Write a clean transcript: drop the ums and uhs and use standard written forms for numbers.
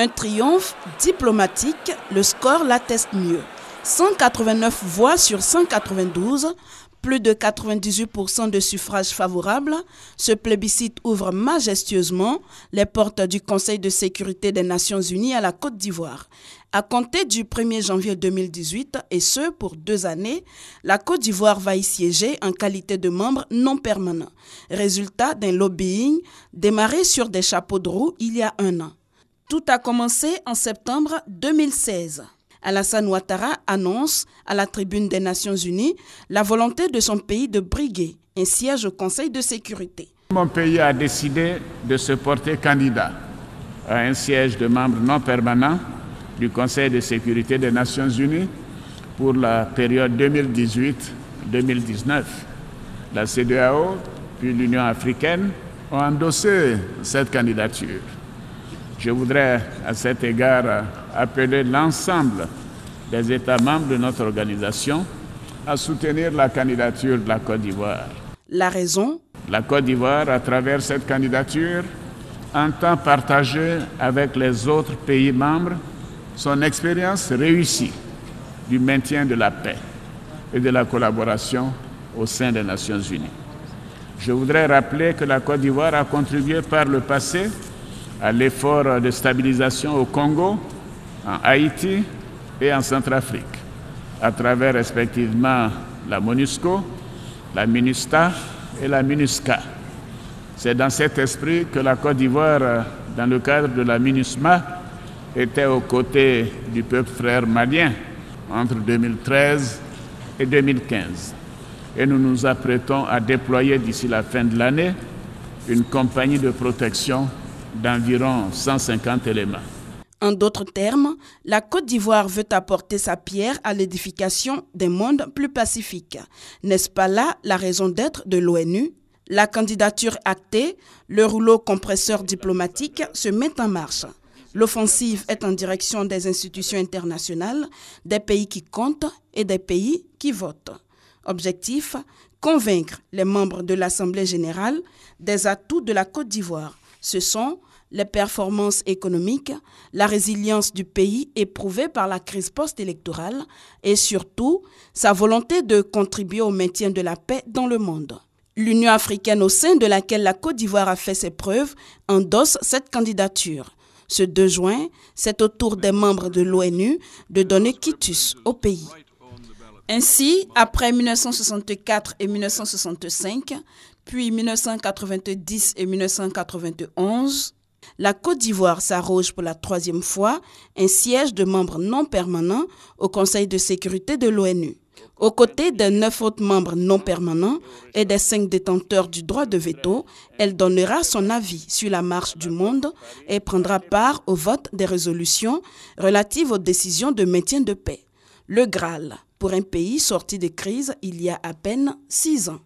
Un triomphe diplomatique, le score l'atteste mieux. 189 voix sur 192, plus de 98% de suffrages favorables, ce plébiscite ouvre majestueusement les portes du Conseil de sécurité des Nations Unies à la Côte d'Ivoire. À compter du 1er janvier 2018, et ce pour 2 années, la Côte d'Ivoire va y siéger en qualité de membre non permanent, résultat d'un lobbying démarré sur des chapeaux de roue il y a 1 an. Tout a commencé en septembre 2016. Alassane Ouattara annonce à la tribune des Nations Unies la volonté de son pays de briguer un siège au Conseil de sécurité. Mon pays a décidé de se porter candidat à un siège de membre non permanent du Conseil de sécurité des Nations Unies pour la période 2018-2019. La CEDEAO puis l'Union africaine ont endossé cette candidature. Je voudrais à cet égard appeler l'ensemble des États membres de notre organisation à soutenir la candidature de la Côte d'Ivoire. La raison ? La Côte d'Ivoire, à travers cette candidature, entend partager avec les autres pays membres son expérience réussie du maintien de la paix et de la collaboration au sein des Nations Unies. Je voudrais rappeler que la Côte d'Ivoire a contribué par le passé à l'effort de stabilisation au Congo, en Haïti et en Centrafrique, à travers respectivement la MONUSCO, la MINUSTA et la MINUSCA. C'est dans cet esprit que la Côte d'Ivoire, dans le cadre de la MINUSMA, était aux côtés du peuple frère malien entre 2013 et 2015. Et nous nous apprêtons à déployer d'ici la fin de l'année une compagnie de protection d'environ 150 éléments. En d'autres termes, la Côte d'Ivoire veut apporter sa pierre à l'édification d'un monde plus pacifique. N'est-ce pas là la raison d'être de l'ONU ? La candidature actée, le rouleau compresseur diplomatique se met en marche. L'offensive est en direction des institutions internationales, des pays qui comptent et des pays qui votent. Objectif : convaincre les membres de l'Assemblée générale des atouts de la Côte d'Ivoire. Ce sont les performances économiques, la résilience du pays éprouvée par la crise post-électorale et surtout sa volonté de contribuer au maintien de la paix dans le monde. L'Union africaine au sein de laquelle la Côte d'Ivoire a fait ses preuves endosse cette candidature. Ce 2 juin, c'est au tour des membres de l'ONU de donner quitus au pays. Ainsi, après 1964 et 1965, puis 1990 et 1991, la Côte d'Ivoire s'arroge pour la 3e fois un siège de membre non permanent au Conseil de sécurité de l'ONU. Aux côtés des 9 autres membres non permanents et des 5 détenteurs du droit de veto, elle donnera son avis sur la marche du monde et prendra part au vote des résolutions relatives aux décisions de maintien de paix. Le Graal pour un pays sorti de crise il y a à peine 6 ans.